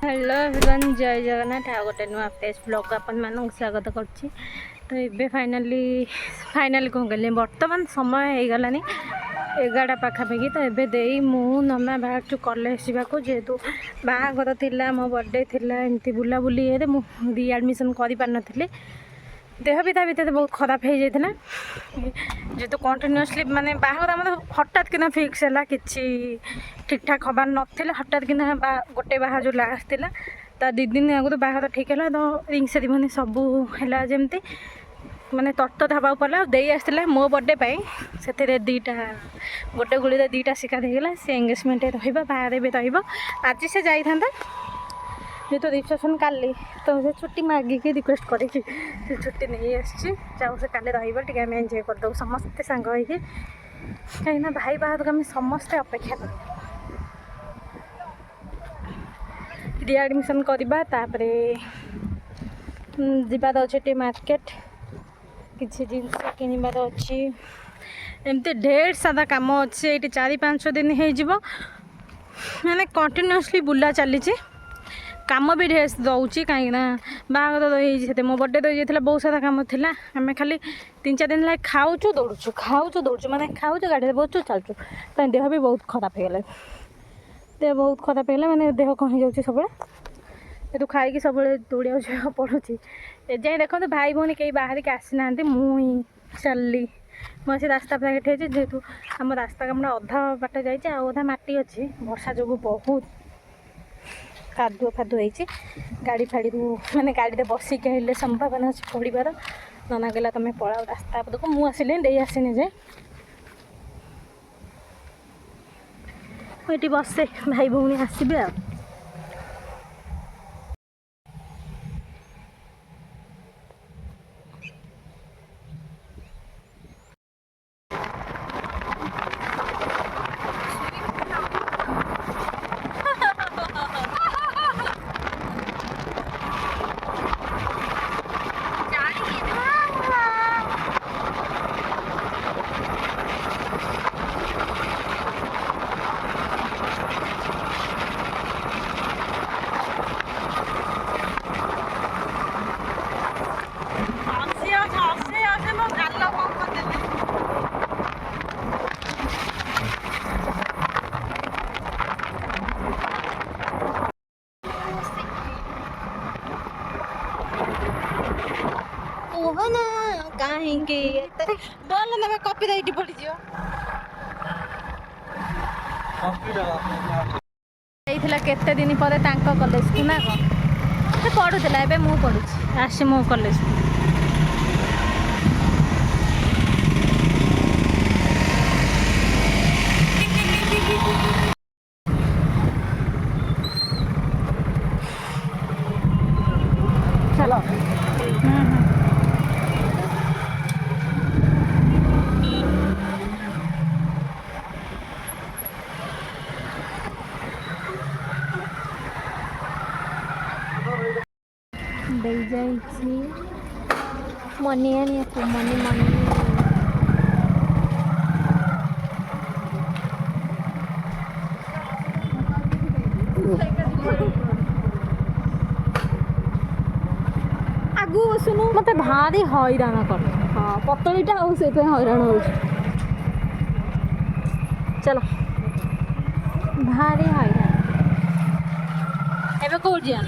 Hello everyone, जय जगन्नाथ। आ गोटे नुआ फेस ब्लॉग अपन मान स्वागत करुच्ची। तो ये फाइनाली कौन कहली बर्तमान समय हो गलानी 11टा पाखापाखि। तो ये दे मु नमा बाहर कॉलेज जावाक जेहेतु बाहाघर थिला मो बर्थडे थिला एमती बुलाबुली रिएडमिशन कर पार नी। देह भी भितर बहुत खराब हो जाता जेहेतु कंटिन्यूअसली माने बाहाघर मतलब हठात किना फिक्स है कि ठीक ठाक हबार नाला। हठात किना गोटे बाहा जो लास्ट थिला ता 2 दिन आगु बाहाघर ठीक है। तो रिंग सेरिमनी सबू है जमती माने तत्त हवा पड़ा दे आसला मो बर्थडे से दीटा गोटे गुड़ी 2टा शिकार होगा सी एंगेजमेंट रहा भी आज से जाता जेहेतु रिसेप्शन काली तो से छुट्टी मागिकी रिक्वेस्ट करी छुट्टी नहीं आसाऊ से काले रे आम एंजय करदे समस्ते सांग कहीं भाई बाहर आम समस्ते अपेक्षा कर रिएडमिशन करवा तापरे जीवार अच्छे मार्केट किसी जिनस किणवार अच्छी एमती ढेर सारा कम अच्छे ये 4-5 दिन हो मैंने कंटिन्यूअसली बुला चली काम भी ढेर दौर कहीं बाहर तो मो बर्थडे तो ये बहुत सारा कम थी आम खाली 3-4 दिन लगे खाऊचु दौड़ू माने खाऊचु गाड़ी बसचु चलचु तो देह भी बहुत खराब हो गला। देह बहुत खराब है मैंने देह कौन हो जाऊँगी सब ये खाई सब दौड़ा पड़ू एजाए देखो भाई भौणी कहीं बाहर के आसी ना मुई चलली मुझे रास्ता पर ठे जेहेतु आम रास्ता कम अधा बाट जाइए अधा माटी अच्छी वर्षा जो बहुत कादुआ फादुआ हो गाड़ी फाड़ी मैंने गाड़ी बसिक हेल्ले संभावना अच्छी पड़ार नना कहला तुम पलाओ रास्ता देखो मुझे दे आसनी जे ये बसे भाई भौणी आसबे आ कहीं बोल ना कॉपी राइट पड़ केते दिन पर कॉलेज को ना कौन पढ़ुला ए मु पढ़ुची आसी मो कॉलेज चलो मनी मनी मनी आगु बसुनु मत भारी हैरान कर हाँ पतलीटा से हैरान हो चलो भारी हैरान एवं कौट जा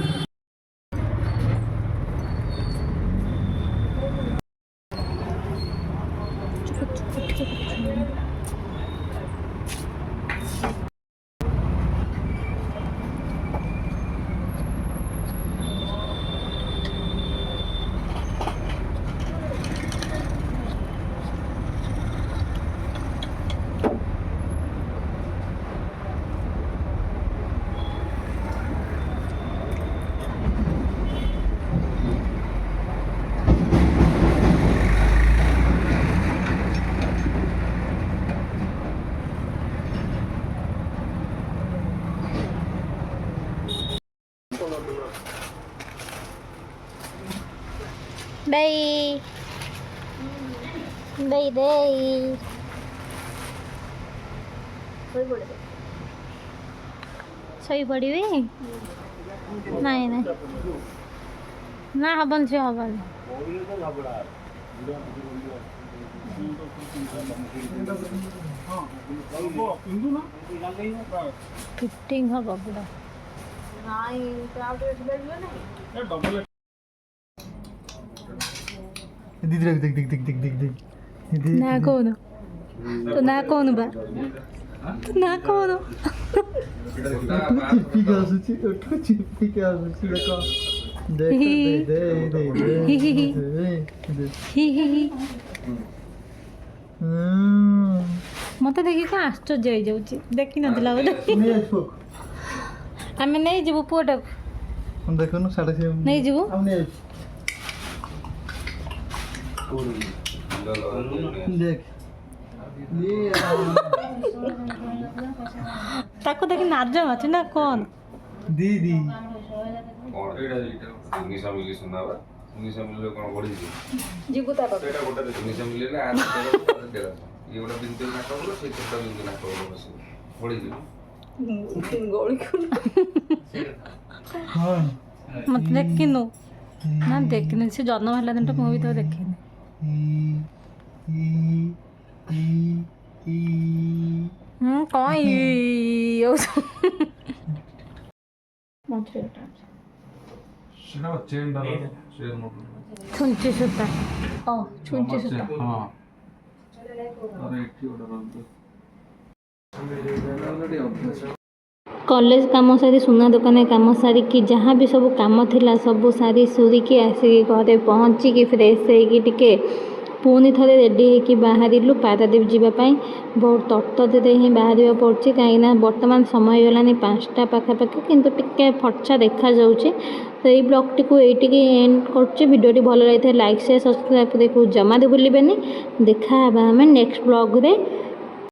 đây đây đây ଶୋଇ ପଡ଼ିବି ନାଇଁ ନାଇଁ ନା ହବନି ସେ ହବନି। ଫିଟିଂ ହବ ପୁରା। दीदी देख देख देख देख देख देख ନା କହୁନ ତୁ ନା କହୁନୁ ବା ତୁ ନା କହୁନୁ। चिप्पी के आସୁଛି ओठो चिप्पी के आସୁଛି देखो देख दे दे दे ହି ହି ହି ମତେ ଦେଖି କ'ଣ ଆଶ୍ଚର୍ଯ୍ୟ ହେଇଯାଉଛି। ଦେଖିନଥିଲା ବୋଧେ। नहीं इसको ଆମେ ନେଇଯିବୁ ପୁଅଟାକୁ हम देखो ना साढ़े 6 ନେଇଯିବୁ। हम नहीं देख ये ତାକୁ ଦେଖି ନାଜ ଅଛି ନା କ'ଣ? दीदी ନିଶା ମିଲି ସୁନାବା ନିଶା ମିଳିଲେ କ'ଣ ବଢ଼ିଯିବ ଯିବୁ ତା ପାଖକୁ। ନିଶା ମିଳିଲେ ଇଏ ଗୋଟେ ବିନ୍ଦୁ ନାକ ହବ ସେଇ ଛୋଟା ବିନ୍ଦୁ ନାକ ହବ ବସିବ ବଢ଼ିଯିବ हाँ ମତେ ଦେଖିନୁ ନା ଦେଖିନି ସେ ଜନ୍ମ ହେଲା ଦିନଟା ମୁଁ ବି ତାକୁ ଦେଖିନି। କ'ଣ ସେଟା ଚେନ୍ ଛୁଞ୍ଚି ସୂତା ଛୁଞ୍ଚି ସୂତା ହଁ କଲେଜ କାମ ସାରି ସୁନା ଦୋକାନରେ କାମ ସାରିକି ଯାହା ବି ସବୁ କାମ ଥିଲା ସବୁ ସାରି ସୁରିକି ଆସିକି ଘରେ ପହଞ୍ଚିକି ଫ୍ରେଶ୍ ହେଇକି ଟିକେ ପୁଣି ଥରେ ରେଡ଼ି ହେଇକି ବାହାରିଲୁ ପାରାଦ୍ୱୀପ ଯିବା ପାଇଁ। ବହୁତ ତରତରରେ ହିଁ ବାହାରିବାକୁ ପଡ଼ୁଛି କାହିଁକିନା ବର୍ତ୍ତମାନ ସମୟ ହେଇଗଲାଣି 5ଟା ପାଖାପାଖି କିନ୍ତୁ ଟିକେ ଫର୍ଚ୍ଚା ଦେଖାଯାଉଛି। ତ ଏଇ ବ୍ଲଗ୍ଟିକୁ ଏଇଠିକି ଏଣ୍ଡ କରୁଛି। ଭିଡ଼ିଓଟି ଭଲ ଲାଗିଥାଏ ଲାଇକ୍ ସେୟାର ସବସ୍କ୍ରାଇବ୍ କରିବାକୁ ଜମା ବି ଭୁଲିବେନି। ଦେଖା ହେବା ଆମେ ନେକ୍ସଟ ବ୍ଲଗ୍ରେ।